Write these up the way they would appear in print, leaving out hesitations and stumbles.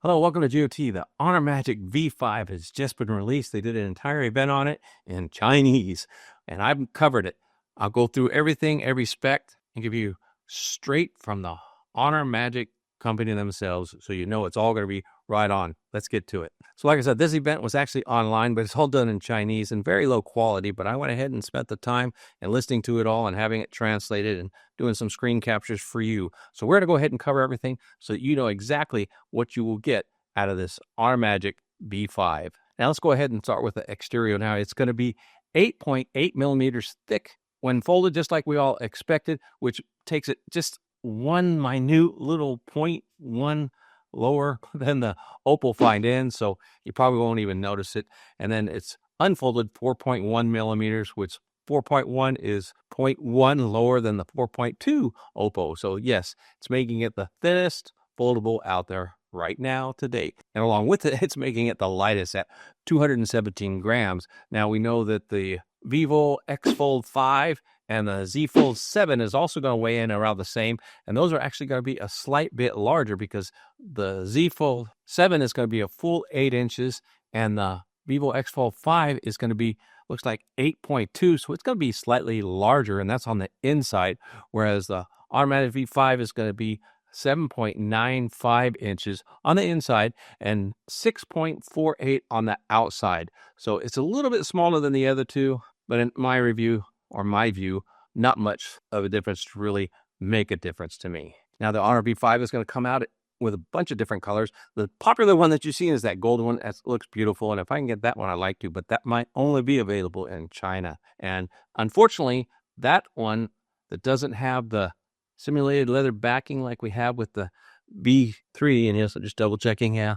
Hello, welcome to GOT. The Honor Magic V5 has just been released. They did an entire event on it in Chinese, and I've covered it. I'll go through everything, every spec, and give you straight from the Honor Magic company themselves, so you know it's all going to be right on. Let's get to it. So like I said, this event was actually online, but it's all done in Chinese and very low quality, but I went ahead and spent the time and listening to it all and having it translated and doing some screen captures for you. So we're going to go ahead and cover everything so that you know exactly what you will get out of this Honor Magic V5. Now let's go ahead and start with the exterior. Now it's going to be 8.8 millimeters thick when folded, just like we all expected, which takes it just one minute little 0.1 lower than the Oppo Find N, so you probably won't even notice it. And then it's unfolded 4.1 millimeters, which 4.1 is 0.1 lower than the 4.2 Oppo. So yes, it's making it the thinnest foldable out there right now to date. And along with it, it's making it the lightest at 217 grams. Now we know that the Vivo X Fold 5 and the Z Fold 7 is also going to weigh in around the same. And those are actually going to be a slight bit larger because the Z Fold 7 is going to be a full 8 inches and the Vivo X Fold 5 is going to be, looks like 8.2. So it's going to be slightly larger, and that's on the inside. Whereas the Honor Magic V5 is going to be 7.95 inches on the inside and 6.48 on the outside. So it's a little bit smaller than the other two, but in my review, or my view, not much of a difference to really make a difference to me. Now the Honor V5 is going to come out with a bunch of different colors. The popular one that you've seen is that gold one. That looks beautiful, and if I can get that one, I like to, but that might only be available in China. And unfortunately, that one that doesn't have the simulated leather backing like we have with the V3, and yes, I'm just double checking, yeah,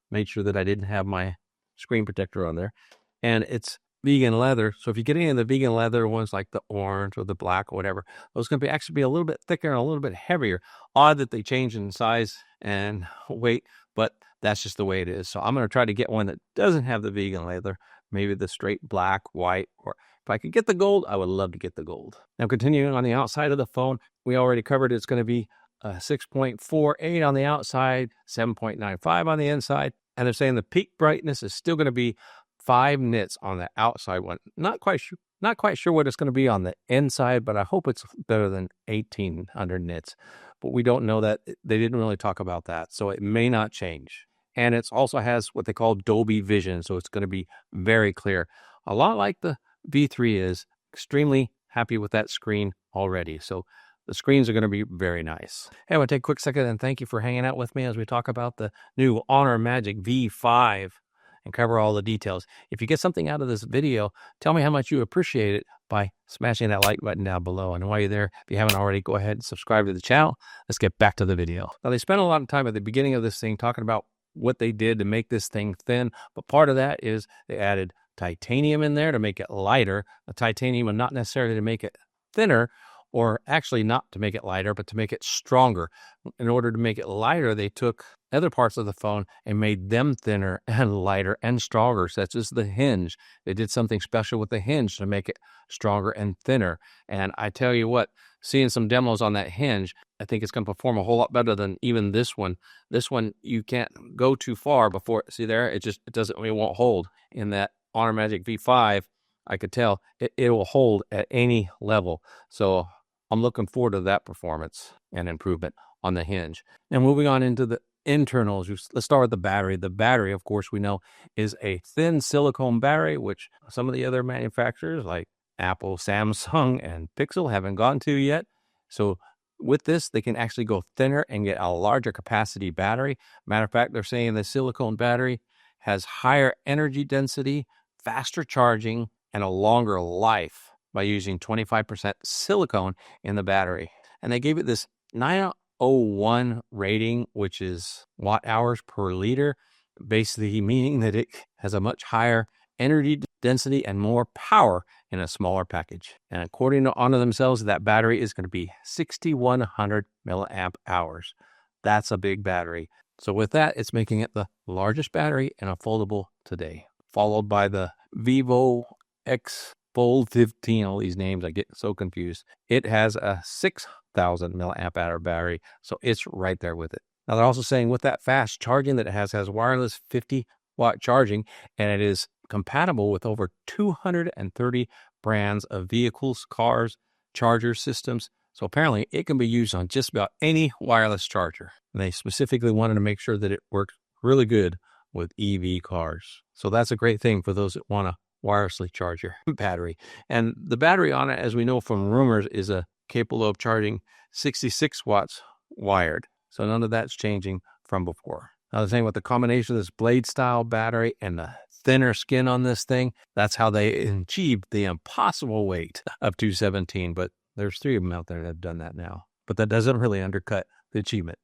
made sure that I didn't have my screen protector on there, and it's vegan leather. So if you get any of the vegan leather ones like the orange or the black or whatever, those going to be actually be a little bit thicker and a little bit heavier. Odd that they change in size and weight, but that's just the way it is. So I'm going to try to get one that doesn't have the vegan leather, maybe the straight black, white, or if I could get the gold, I would love to get the gold. Now continuing on the outside of the phone, we already covered it's going to be 6.48 on the outside, 7.95 on the inside, and they're saying the peak brightness is still going to be 5 nits on the outside one. Not quite sure what it's going to be on the inside, but I hope it's better than 1800 nits. But we don't know that. They didn't really talk about that, so it may not change. And it also has what they call Dolby Vision, so it's going to be very clear. A lot like the V3 is. Extremely happy with that screen already. So the screens are going to be very nice. Hey, I want to take a quick second and thank you for hanging out with me as we talk about the new Honor Magic V5 and cover all the details. If you get something out of this video, tell me how much you appreciate it by smashing that like button down below. And while you're there, if you haven't already, go ahead and subscribe to the channel. Let's get back to the video. Now, they spent a lot of time at the beginning of this thing talking about what they did to make this thing thin, but part of that is they added titanium in there to make it lighter. The titanium, not necessarily to make it thinner, or actually not to make it lighter, but to make it stronger. In order to make it lighter, they took other parts of the phone and made them thinner and lighter and stronger, such as the hinge. They did something special with the hinge to make it stronger and thinner. And I tell you what, seeing some demos on that hinge, I think it's going to perform a whole lot better than even this one. This one, you can't go too far before, see there, it won't hold. In that Honor Magic V5, I could tell it will hold at any level. So I'm looking forward to that performance and improvement on the hinge. Now moving on into the internals, let's start with the battery. The battery, of course, we know is a thin silicone battery, which some of the other manufacturers like Apple, Samsung, and Pixel haven't gone to yet. So with this, they can actually go thinner and get a larger capacity battery. Matter of fact, they're saying the silicone battery has higher energy density, faster charging, and a longer life by using 25% silicone in the battery. And they gave it this 901 rating, which is watt hours per liter, basically meaning that it has a much higher energy density and more power in a smaller package. And according to Honor themselves, that battery is going to be 6,100 milliamp hours. That's a big battery. So with that, it's making it the largest battery in a foldable today, followed by the Vivo X Fold 15. All these names, I get so confused. It has a 6,000 milliamp hour battery, so it's right there with it. Now, they're also saying with that fast charging that it has wireless 50-watt charging, and it is compatible with over 230 brands of vehicles, cars, charger systems. So apparently it can be used on just about any wireless charger. And they specifically wanted to make sure that it works really good with EV cars. So that's a great thing for those that want to wirelessly charge your battery. And the battery on it, as we know from rumors, is capable of charging 66 watts wired. So none of that's changing from before. Now, the thing with the combination of this blade style battery and the thinner skin on this thing, that's how they achieved the impossible weight of 217. But there's 3 of them out there that have done that now. But that doesn't really undercut the achievement.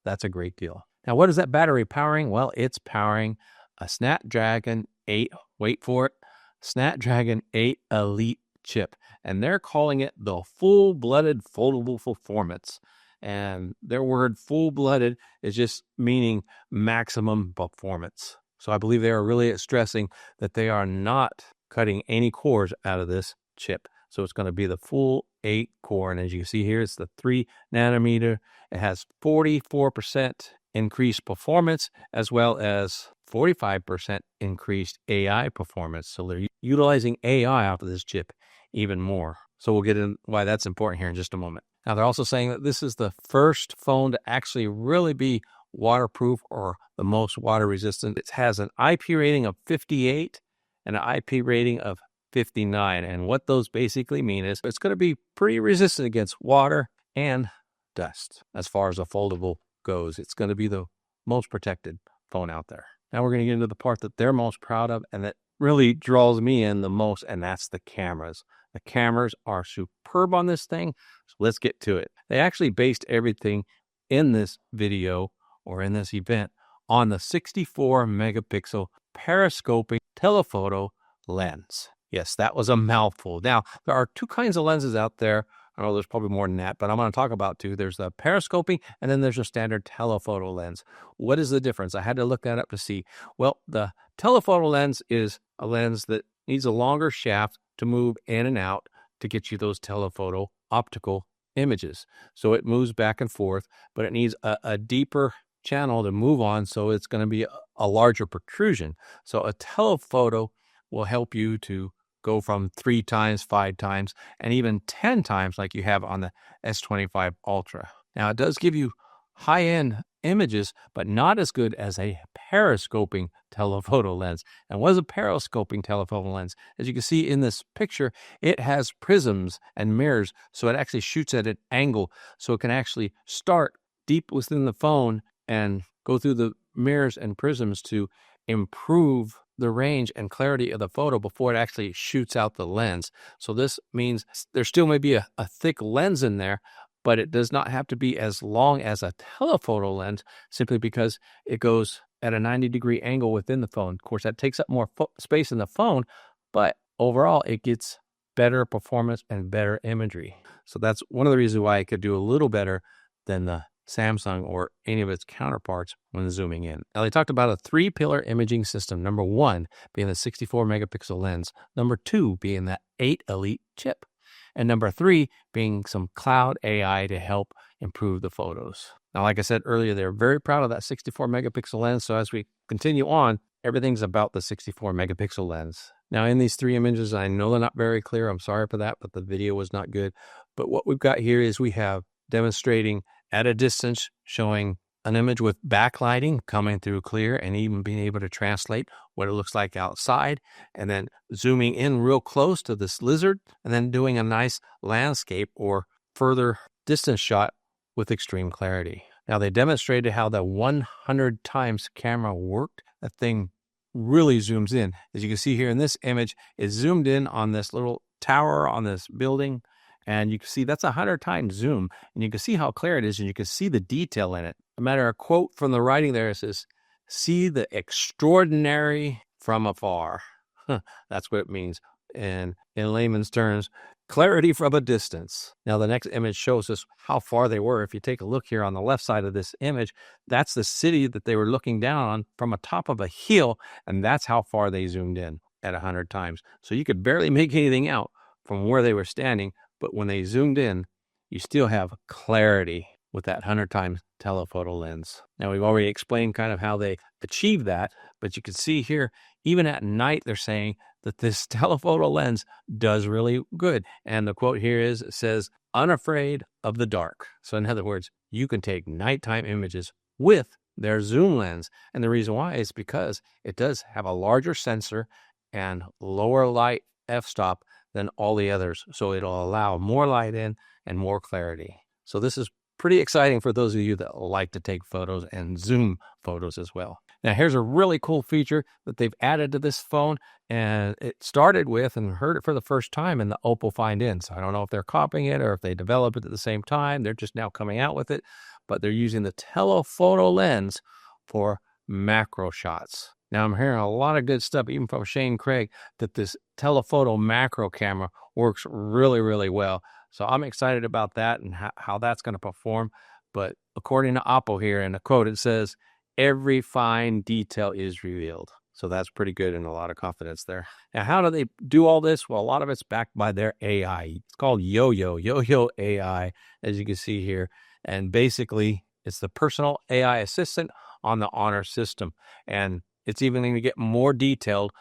That's a great deal. Now, what is that battery powering? Well, it's powering a Snapdragon 8, wait for it, Snapdragon 8 Elite chip. And they're calling it the full-blooded foldable performance. And their word full-blooded is just meaning maximum performance. So I believe they are really stressing that they are not cutting any cores out of this chip. So it's going to be the full 8 core. And as you can see here, it's the 3 nanometer. It has 44% increased performance as well as 45% increased AI performance. So they're utilizing AI off of this chip even more. So we'll get in why that's important here in just a moment. Now, they're also saying that this is the first phone to actually really be waterproof or the most water resistant. It has an IP rating of 58 and an IP rating of 59. And what those basically mean is it's going to be pretty resistant against water and dust. As far as a foldable goes, it's going to be the most protected phone out there. Now we're going to get into the part that they're most proud of and that really draws me in the most, and that's the cameras. The cameras are superb on this thing, so let's get to it. They actually based everything in this video or in this event on the 64 megapixel periscoping telephoto lens. Yes, that was a mouthful. Now, there are 2 kinds of lenses out there. I know there's probably more than that, but I'm going to talk about 2. There's the periscoping, and then there's a standard telephoto lens. What is the difference? I had to look that up to see. Well, the telephoto lens is a lens that needs a longer shaft to move in and out to get you those telephoto optical images. So it moves back and forth, but it needs a deeper channel to move on, so it's going to be a larger protrusion. So a telephoto will help you to go from 3 times, 5 times, and even 10 times like you have on the S25 Ultra. Now, it does give you high-end images, but not as good as a periscoping telephoto lens. And what is a periscoping telephoto lens? As you can see in this picture, it has prisms and mirrors, so it actually shoots at an angle, so it can actually start deep within the phone and go through the mirrors and prisms to improve the range and clarity of the photo before it actually shoots out the lens. So this means there still may be a thick lens in there, but it does not have to be as long as a telephoto lens simply because it goes at a 90-degree angle within the phone. Of course, that takes up more space in the phone, but overall it gets better performance and better imagery. So that's one of the reasons why it could do a little better than the Samsung or any of its counterparts when zooming in. Now, they talked about a 3-pillar imaging system. Number 1 being the 64 megapixel lens. Number 2 being the 8 Elite chip. And number 3 being some cloud AI to help improve the photos. Now, like I said earlier, they're very proud of that 64 megapixel lens. So as we continue on, everything's about the 64 megapixel lens. Now, in these 3 images, I know they're not very clear. I'm sorry for that, but the video was not good. But what we've got here is we have demonstrating at a distance, showing an image with backlighting coming through clear and even being able to translate what it looks like outside, and then zooming in real close to this lizard and then doing a nice landscape or further distance shot with extreme clarity. Now, they demonstrated how the 100 times camera worked. That thing really zooms in. As you can see here in this image, it zoomed in on this little tower on this building. And you can see that's 100 times zoom. And you can see how clear it is, and you can see the detail in it. No matter a quote from the writing there, it says, "See the extraordinary from afar." That's what it means. And in layman's terms, clarity from a distance. Now, the next image shows us how far they were. If you take a look here on the left side of this image, that's the city that they were looking down on from atop of a hill. And that's how far they zoomed in at 100 times. So you could barely make anything out from where they were standing. But when they zoomed in, you still have clarity. with that 100 times telephoto lens. Now, we've already explained kind of how they achieve that, but you can see here, even at night, they're saying that this telephoto lens does really good. And the quote here is, it says, unafraid of the dark. So in other words, you can take nighttime images with their zoom lens. And the reason why is because it does have a larger sensor and lower light f-stop than all the others. So it'll allow more light in and more clarity. So this is pretty exciting for those of you that like to take photos and zoom photos as well. Now, here's a really cool feature that they've added to this phone, and it started with and heard it for the first time in the Oppo Find N. So I don't know if they're copying it or if they developed it at the same time. They're just now coming out with it, but they're using the telephoto lens for macro shots. Now, I'm hearing a lot of good stuff, even from Shane Craig, that this telephoto macro camera works really, really well. So I'm excited about that and how that's going to perform. But according to Oppo here in a quote, it says, every fine detail is revealed. So that's pretty good and a lot of confidence there. Now, how do they do all this? Well, a lot of it's backed by their AI. It's called Yo-Yo AI, as you can see here. And basically, it's the personal AI assistant on the Honor system. And it's even going to get more detailed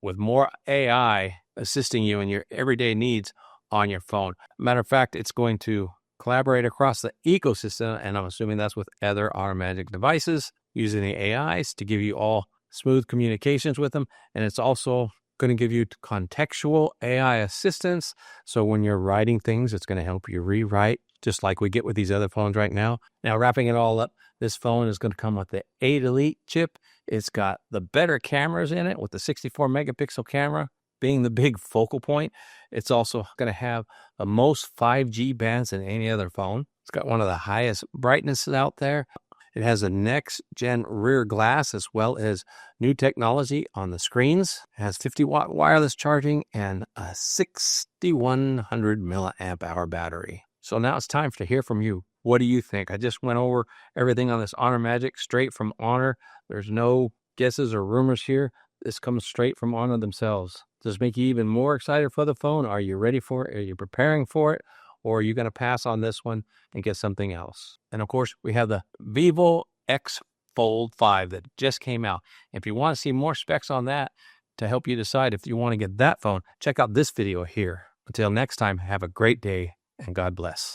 with more AI assisting you in your everyday needs on your phone. Matter of fact, it's going to collaborate across the ecosystem, and I'm assuming that's with other Automagic devices, using the AIs to give you all smooth communications with them. And it's also going to give you contextual AI assistance. So when you're writing things, it's going to help you rewrite, just like we get with these other phones right now. Now, wrapping it all up, this phone is going to come with the 8 Elite chip. It's got the better cameras in it with the 64 megapixel camera being the big focal point. It's also going to have the most 5G bands than any other phone. It's got one of the highest brightnesses out there. It has a next-gen rear glass as well as new technology on the screens. It has 50-watt wireless charging and a 6,100 milliamp hour battery. So now it's time to hear from you. What do you think? I just went over everything on this Honor Magic straight from Honor. There's no guesses or rumors here. This comes straight from Honor themselves. Does it make you even more excited for the phone? Are you ready for it? Are you preparing for it? Or are you going to pass on this one and get something else? And of course, we have the Vivo X Fold 5 that just came out. If you want to see more specs on that to help you decide if you want to get that phone, check out this video here. Until next time, have a great day and God bless.